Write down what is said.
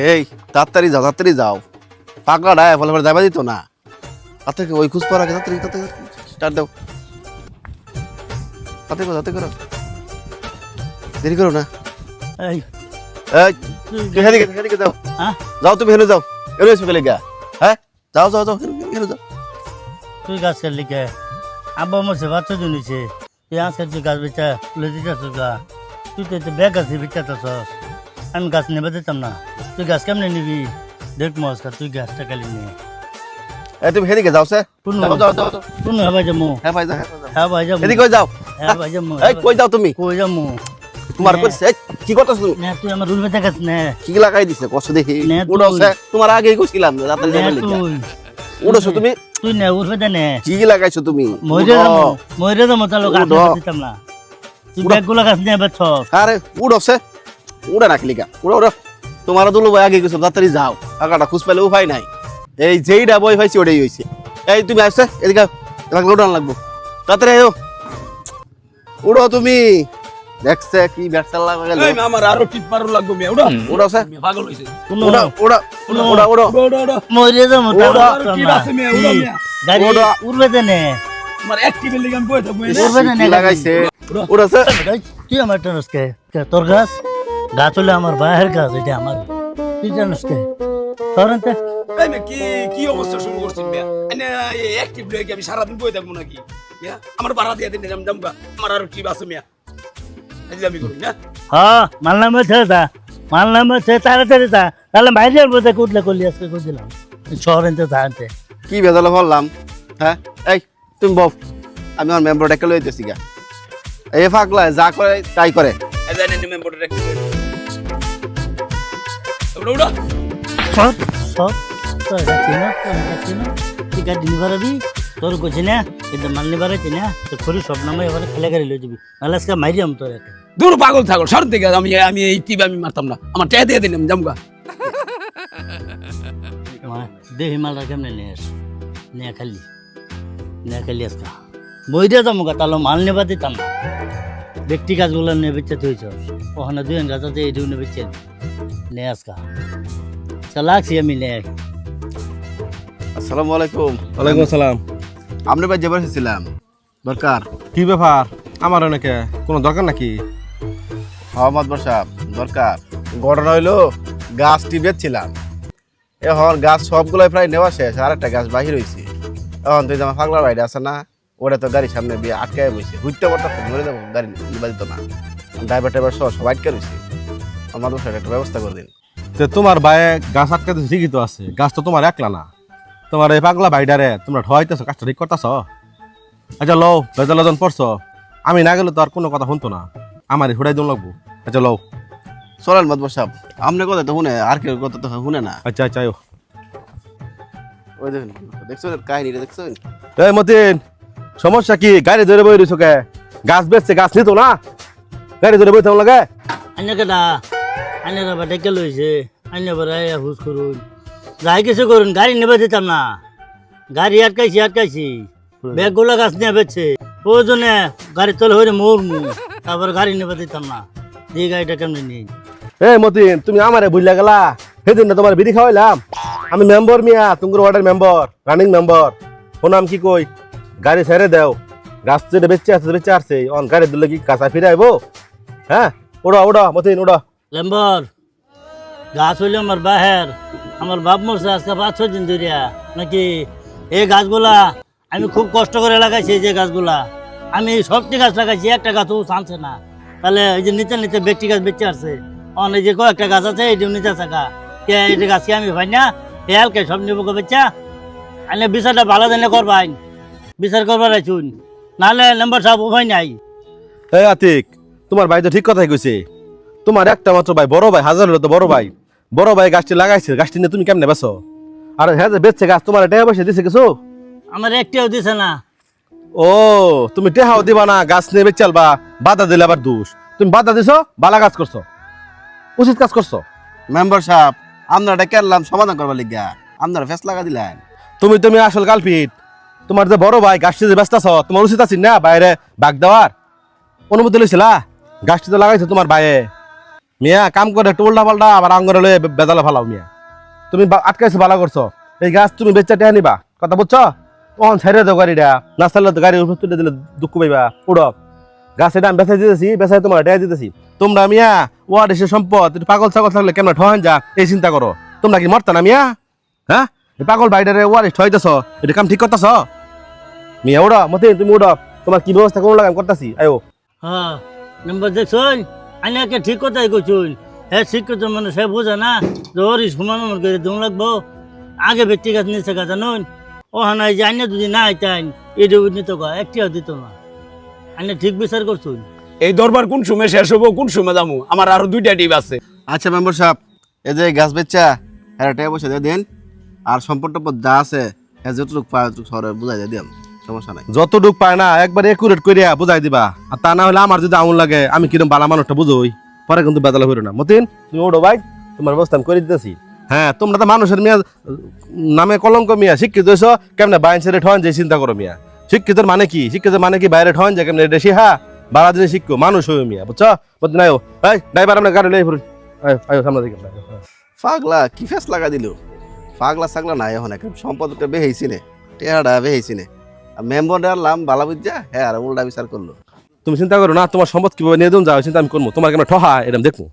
এই তাড়াতাড়ি যাও পাগলা ডায় ফলে যাবা দিত না তাতে ওই খুশ পর আগে তাড়াতাড়ি স্টার্ট দাও তাতে করো দেরি করো না এই এই তুই হেদিকে যাও হ্যাঁ যাও তুমি হেনে যাও এনে এসে গেলে গা হ্যাঁ যাও হেনে যাও তুই গাছ কাটলি কে আব্বা মরছে বাচ্চা জন্মেছে তুই আজকে তুই গাছ বেচা তুলে দিতেছ গা তুই তো ব্যাগ গাছ বেচাতেছস আমি গাছ নেবে দিতাম না তুই গাছ কেমনে নিবি দেখ মস্কার তুই গাছটা কালি নে এই তুমি হেদিকে যাও সে যাও কোন হ্যাঁ ভাই যাবো হ্যাঁ ভাই যাও হ্যাঁ ভাই যাবো এদিকে যাও হ্যাঁ ভাই যাবো এই কই যাও তুমি কই যাবো তোমার কইছে এই কি করতেছ তুমি না তুই আমার রুল বেচা গাছ নে কি লাগাই দিছে কষ্ট দেখি নে তুই। উড়ছে তোমার আগেই কইছিলাম রাতে যাবে নে লাগা তুই উড়ছো তুমি তুই নে উঠ বেচা নে কি লাগাইছো তুমি মরে যাবো তাহলে গাছ উড়ো। নেবে দিতাম না তুই ব্যাগগুলো গাছ নিয়ে বেচছ আরে উড়ছে উড়ে রাখলি গা উড়ো তোমার দুলো ভাই আগে গেছো তাড়াতাড়ি যাও টাকাটা খুঁজ পেলে উপায় নাই এই যেইটা বই পাইছি ওটাই হইছে এই তুমি আসছে এদিকে লাগলো উড়ান লাগবো তাড়াতাড়ি আয়ো উড়ো তুমি দেখছে কি ব্যবসা লাগা গেল এই আমার আরো টিপ মারু লাগবে মিয়া উড়ো উড়ছে পাগল হইছে উড়ো মরে যাবো আরো টিপ আছে মিয়া উড়ো মিয়া গাড়ি ওটা। উড়বে তো নে আমার অ্যাক্টিভের লাগি আমি বই থাকবো উড়বে না নে লাগাইছে উড়ছে তুই আমার টানস কে তোর গাছ গাছ হলে আমার বাইরের গাছ এটা আমার তুই জানিস কে ধরেন তো এই মিয়া কি অবস্থা শুরু করছিস মিয়া এনে অ্যাক্টিভ লাগি আমি সারা দিন বই থাকবো নাকি মিয়া আমার ভাড়া দিয়ে দিন জামগা আমার আরো টিপ আছে মিয়া এই যে আমি করি না হ্যাঁ মানলাম তাড়াতাড়ি তা তাহলে বাইরে যাবো তো কুটলে করলি আজকে করে দিলাম শহরে তো থাকতে কি বেজালে বললাম হ্যাঁ এই তুমি বল আমি আমার মেম্বার ডেকে লইতেছি গা এই ফাকলা যা করে তাই করে এই যে এনে মেম্বারটা রাখতে উড়ো উড়ো সব সব তো যাচ্ছি না তুই গাড়ি নিবার আবি তোর কইছি না কিন্তু মানলি বাড়াইছি না তো খড়ি সব নামে এবারে খেলে গাড়ি লই যাবি নাহলে আজকে মাইরিয়াম তোর একটা দূর পাগল ছাগল সর দিকে আমি এই টিপ আমি মারতাম না আমার টেয়া দিয়ে দিলাম জামগা দেখি মালটা কেমনে নিয়ে খালি আজকা বইটা যাবো গা তাহলে মাল নেবা দিতাম না ব্যক্তি গাছগুলো নিয়ে বেচে তুইছ ওখানে দুই গাছ আছে এই দুই বেচে নে আজকা লাগছি আমি নে আসসালামু আলাইকুম ওয়ালাইকুম আসসালাম। আপনি ভাই যেবার এসেছিলাম দরকার কি ব্যাপার আমার অনেকে কোনো দরকার নাকি? মোহাম্মদ বসাব দরকার ঘটনা হইলো গাছটি বেচছিলাম এখন গাছ সবগুলোই প্রায় নেওয়া শেষ আর একটা গাছ বাহির হয়েছে এখন তুই আমার পাগলার বাইরে আছে না ওটা তো গাড়ির সামনে দিয়ে আটকায় বসে ঘুরতে পারতো ধরে যাবো গাড়ি নিবা দিত না ড্রাইভার সহ সব আটকে রয়েছে আমার বসার একটা ব্যবস্থা করে দিন তো তোমার বাইরে গাছ আটকাতে ঠিকই তো আছে, গাছ তো তোমার একলা না, তোমার এই পাগলা বাইডারে তোমরা ঠয়াইতেছো, কাজটা ঠিক করতেছ। আচ্ছা লও, বেজালজন পড়ছো, আমি না গেলে তো আর কোনো কথা শুনতো না, আমারই হুড়াই দিন লাগবো। আচ্ছা লও চলেন মত বসাব আপনার কথা তো শুনে আর কেউ কথা তো শুনে না আচ্ছা আচ্ছা আয়ো। ওই দেখুন দেখছো কাহিনীটা দেখছো এই মতিন, সমস্যা কি? গাড়ি ধরে বই রইছো কে? গাছ বেচছে, গাছ নিত না, গাড়ি ধরে বই থাকুন লাগে। আন্য কেটা আন্য বাবা ডেকে লইছে আন্য বারা হুস করুন যাই কিছু করুন গাড়ি নেবে দিতাম না, গাড়ি আটকাইছি ব্যাগগুলো গাছ নিয়ে বেচছে প্রয়োজনে গাড়ি তলে হয়ে মরমু তারপর গাড়ি নেবে দিতাম না, এই গাড়িটা কেমনি নেই। এই মতিন, তুমি আমারে বুঝলা গেলা, সেদিন না তোমার বিড়ি খাওয়াইলাম, আমি মেম্বার মিয়া, তোমার ওয়ার্ডের মেম্বার, রানিং মেম্বার। ও নাম কি কই, গাড়ি ছেড়ে দাও, গাছ যেটা বেঁচে আসছে অন গাড়ি দিলে কি কাঁচা ফিরে আইবো? হ্যাঁ ওড়া মতিন ওড়া। লেম্বর গাছ হইলে আমার বাহের, আমার বাপ মরছে আজকে 5-6 দিন ধরিয়া নাকি। এই গাছগুলা আমি খুব কষ্ট করে লাগাইছি, এই যে গাছগুলা আমি সবটি গাছ লাগাইছি, একটা গাছও ছানছে না। তাহলে এই যে নিতে ব্যক্তি গাছ বেঁচে আসছে, এই যে কয়েকটা গাছ আছে এইটিও নিতে থাকা কে এই গাছকে আমি ভাই না এলকে সব নিব বেচা আইনে বিচারটা ভালো দিনে করবাই, বিচার করবার আইছুন, নাহলে লেম্বর সাহেব উপায় নাই। এই আতিক, তোমার ভাই তো ঠিক কথাই কইছে, তোমার একটা মাত্র ভাই, বড় ভাই, হাজার হলো তো বড় ভাই গাছটি লাগাইছে, গাছটি নিয়ে তুমি কেমনে বেছো? আর হ্যাঁ যে বেচছে গাছ তোমার টেহা পয়সা দিছে কিছু? আমার একটিও দিছে না। ও তুমি টেহাও দিবা না, গাছ নিয়ে বেচ চালবা, বাধা দিলে আবার দোষ। তুমি বাধা দিছো, বালা কাজ করছো, উচিত কাজ করছো। মেম্বার সাহেব আপনারা কেরলাম সমাধান করবার লিগা আপনারা ফেস লাগা দিলেন। তুমি আসল কালপিট, তোমার যে বড় ভাই গাছটি যে ব্যস্ত আছো, তোমার উচিত আছে না বাইরে বাগ দেওয়ার? অনুমতি লইছিলা? গাছটি তো লাগাইছো তোমার ভাইয়ে, মিয়া কাম করে একটু উল্টা পাল্টা আবার আঙ্গরে লয়ে বেজালে ফালাও মিয়া তুমি আটকাইছো ভালো করছো এই গাছ তুমি বেচা টেহা নিবা কথা বুঝছো তখন ছেড়ে দাও গাড়িটা না ছাড়লে তো গাড়ি উপর তুলে দিলে দুঃখ পাইবা উড়ো গাছ এটা আমি বেচাই দিতেছি বেচাই তোমার টেহা দিতেছি তোমরা মিয়া ওয়ার এসে সম্পদ একটু পাগল ছাগল থাকলে কেমন ঠহান যা এই চিন্তা করো তোমরা কি মরতা না মিয়া হ্যাঁ এই পাগল বাইরে ওয়ার ঠয়াইতেছ এটা কাম ঠিক করতেছ মিয়া উড়ো মতে তুমি উড়ো তোমার কি ব্যবস্থা কোনো লাগাম করতেছি আয়ো হ্যাঁ নাম্বার দেখছুন আমি একটা ঠিক কথাই কইছুন হ্যাঁ শিক্ষিত মানুষ হ্যাঁ বোঝে না যে ওর সমান আমার করে দম লাগবো আগে ব্যক্তি গাছ নিচে গা জানুন ও হানাই যে আইনে যদি না আইতেন এটা নিত একটিও দিত না আইনে ঠিক বিচার করছুন এই দরবার কোন সময় শেষ হবো কোন সময় যাবো আমার আরো 2টা টিপ আছে। আচ্ছা মেম্বার সাহেব এই যে গাছ বেচা হ্যাঁ টাকা পয়সা দিয়ে দেন আর সম্পদ টম্পদ যা আছে হ্যাঁ যতটুকু পায় ততটুকু শহরে বুঝাই দিয়ে দিন সমস্যা নাই। যতটুক পায় না একবার একুরেট করিয়া বুঝাই দিবা আর তা না হলে আমার যদি আঙুল লাগে আমি কিরম বালা মানুষটা বুঝোই পরে কিন্তু বেদালা হইল না মতিন তুমি ওঠো ভাই তোমার ব্যবস্থা আমি করে দিতেছি। হ্যাঁ তোমরা তো মানুষের মিয়া নামে কলঙ্ক মিয়া শিক্ষিত হয়েছ কেমনে বাইন ছেড়ে ঠন যে চিন্তা করো মিয়া শিক্ষিতর মানে কি শিক্ষিতের মানে কি বাইরে ঠন যে কেমনে এটা শিহা বারা দিনে শিক্ষো মানুষ হয়ে মিয়া বুঝছো বলতে নাই ভাই ড্রাইভার আমরা গাড়ি লই ফুরুন আয়ো সামনে দিকে পাগলা কি ফেস লাগা দিল পাগলা ছাগলা নাই এখন একটা সম্পদটা বেহেছি নে টেহাটা বেহেছি নে আর মেম্বার ডারলাম বালা বুঝা হ্যাঁ আর উল্টা বিচার করলো। তুমি চিন্তা করো না তোমার সম্পদ কিভাবে নিয়ে দিন যাও চিন্তা আমি করবো তোমার কেন ঠহা এরকম দেখবো।